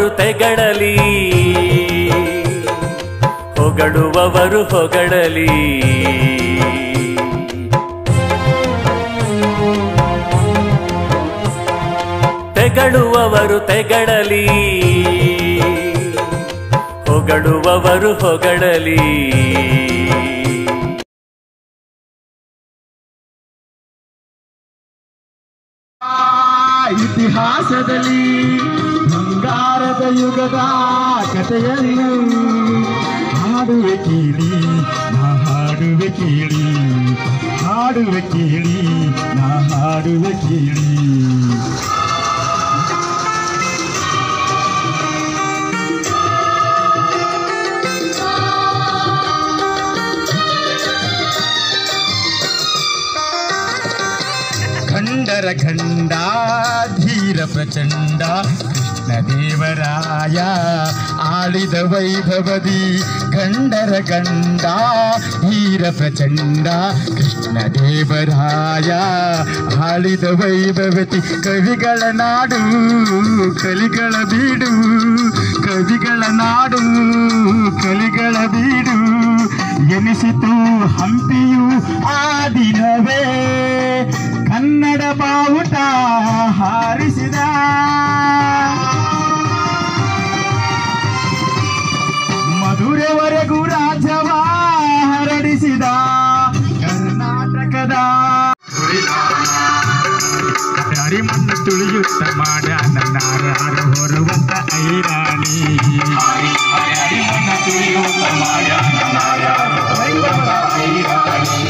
ತೆಗಳುವವರು ತೆಗಳಲಿ, ಹೊಗಳುವವರು ಹೊಗಳಲಿ. ತೆಗಳುವವರು ತೆಗಳಲಿ, ಹೊಗಳುವವರು ಹೊಗಳಲಿ. ಇತಿಹಾಸದಲ್ಲಿ ಬಂಗಾರದ ಯುಗದ ಕಥೆಯನ್ನು ಹಾಡುವೆ ಕೇಳಿ, ನಾ ಹಾಡುವೆ ಕೇಳಿ, ಹಾಡುವೆ ಕೇಳಿ, ನಾ ಹಾಡುವೆ ಕೇಳಿ. ಗಂಡರ ಗಂಡ ಧೀರ ಪ್ರಚಂಡ ಕೃಷ್ಣದೇವರಾಯ ಆಳಿದ ವೈಭವದಿ. ಗಂಡರ ಗಂಡ ಧೀರ ಪ್ರಚಂಡ ಕೃಷ್ಣದೇವರಾಯ ಆಳಿದ ವೈಭವತಿ. ಕವಿಗಳ ನಾಡು ಕಲಿಗಳ ಬೀಡು, ಕವಿಗಳ ನಾಡು ಕಲಿಗಳ ಬೀಡು ಎನಿಸಿತು ಹಂಪಿಯು ಆ ದಿನವೇ. ಕನ್ನಡ ಬಾವುಟ ಹಾರಿಸಿದ ಮಧುರೆವರೆಗೂ ರಾಜ್ಯವ ಹರಡಿಸಿದ ಕರ್ನಾಟಕದ ಹರಿಮಣ್ಣು ತುಳಿಯುತ್ತ ಮಾಡ ನಾರಾರ ಹೊರುವಂತ ಐರಾಣಿ. ಹರಿಮಣ್ಣು ತುಳಿಯುತ್ತ ಮಾಡ ನಾರಾರ ಹೊರುವಂತ ಐರಾಣಿ.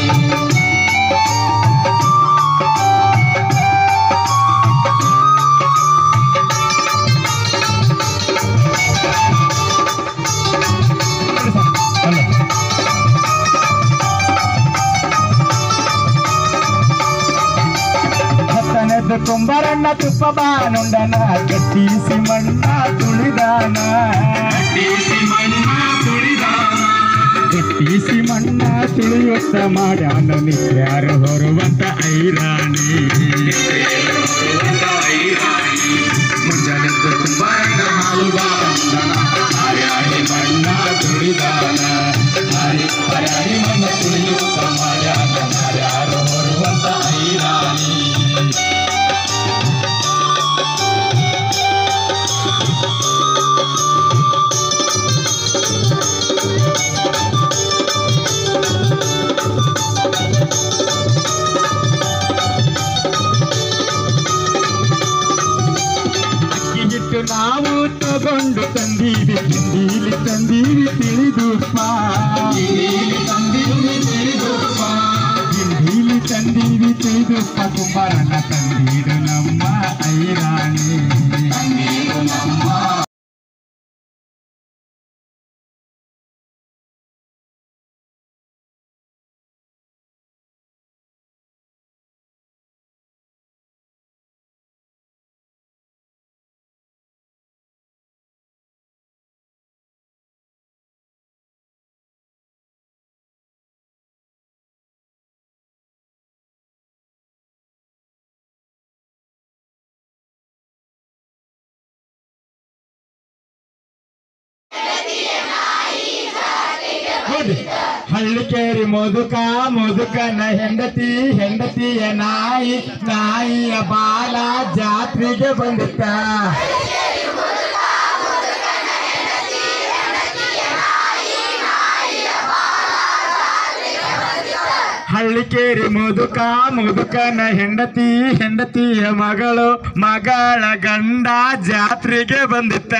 ಕುಂಬರಣ್ಣ ತುಪ್ಪ ಬಾನುಂಡನ ಗಟ್ಟಿಸಿ ಮಣ್ಣ ತುಳಿದಾನ, ಗಟ್ಟಿಸಿ ಮಣ್ಣ ತುಳಿದಾನ, ಗಟ್ಟಿಸಿ ಮಣ್ಣ ತುಳಿಯುತ್ತ ಮಾಡ್ಯಾನ ನಿತ್ಯಾರ ಹೊರುವಂತ ಐರಾಣಿ. ಮುಂಜಾನೆದ್ದು ಕುಂಬರಣ್ಣ ಹಾಲು ಬಾನುಂಡನ ಹರ್ಯಾಣಿ ಮಣ್ಣ ತುಳಿದಾನ, ಹರ್ಯಾಣಿ ಮಣ್ಣ ತುಳಿಯುತ್ತ ಮಾಡ್ಯಾನ ಯಾರ ಹೊರುವಂತ ಐರಾಣಿ. ನಾವು ತಗೊಂಡು ತಂದೀವಿ ಹಿಂದೀಲಿ ತಂದೀವಿ ತಿಳಿದುಪ್ಪ, ಹಿಂದೀಲಿ ತಂದೀವಿ ತಿಳಿದುಪ್ಪ, ಹಿಂದೀಲಿ ತಂದೀವಿ ತಿಳಿದುಪ್ಪ. ಕುಂಬಾರನ ತಂದೀಡು ನಮ್ಮ ಐರಾಣಿ, ತಂದೀಡು ನಮ್ಮ. ಹಳ್ಳಿಕೇರಿ ಮುದುಕ ಮುದುಕನ ಹೆಂಡತಿ ಹೆಂಡತಿಯ ನಾಯಿ ನಾಯಿಯ ಬಾಲ ಜಾತ್ರೆಗೆ ಬಂದಿತ್ತ. ಹಳ್ಳಿಕೇರಿ ಮುದುಕ ಮುದುಕನ ಹೆಂಡತಿ ಹೆಂಡತಿಯ ಮಗಳು ಮಗಳ ಗಂಡ ಜಾತ್ರೆಗೆ ಬಂದಿತ್ತ.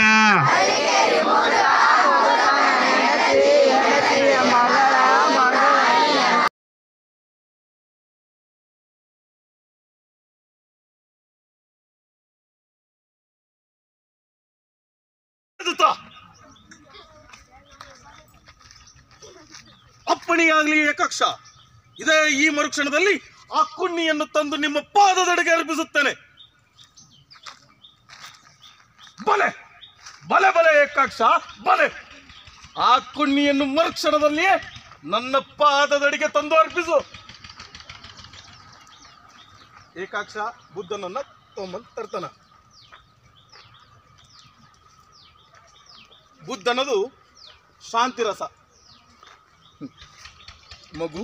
ಅಪ್ಪಣೆಯಾಗಲಿ ಏಕಾಕ್ಷ, ಇದೇ ಈ ಮರುಕ್ಷಣದಲ್ಲಿ ಆ ಕುಣ್ಣಿಯನ್ನು ತಂದು ನಿಮ್ಮ ಪಾದದಡೆಗೆ ಅರ್ಪಿಸುತ್ತೇನೆ. ಬಲೆ ಬಲೆ ಬಲೆ ಏಕಾಕ್ಷ ಬಲೆ. ಆ ಕುಣ್ಣಿಯನ್ನು ಮರುಕ್ಷಣದಲ್ಲಿಯೇ ನನ್ನ ಪಾದದಡಿಗೆ ತಂದು ಅರ್ಪಿಸು. ಏಕಾಕ್ಷ ಬುದ್ಧನನ್ನ ತರ್ತಾನ. ಬುದ್ಧನದು ಶಾಂತಿರಸ. ಮಗು,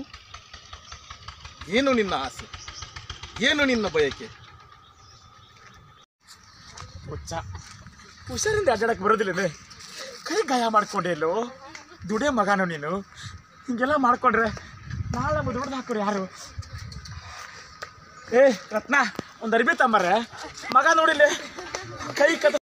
ಏನು ನಿನ್ನ ಆಸೆ, ಏನು ನಿನ್ನ ಬಯಕೆ? ಹುಚ್ಚ, ಹುಷಾರಿಂದ ಅಡ್ಡಾಡಕ್ಕೆ ಬರೋದಿಲ್ಲವೇ? ಕೈ ಗಾಯ ಮಾಡ್ಕೊಂಡೆ ಇಲ್ಲೋ, ದುಡಿಯೋ ಮಗನು ನೀನು. ಹಿಂಗೆಲ್ಲ ಮಾಡ್ಕೊಂಡ್ರೆ ನಾಳೆ ಮುದುಡ್ದು ಹಾಕೋರು ಯಾರು? ಏ ರತ್ನ, ಒಂದು ಅರ್ಬಿ ತಮ್ಮರೆ, ಮಗ ನೋಡಿಲ್ಲ ಕೈ ಕತ್ತ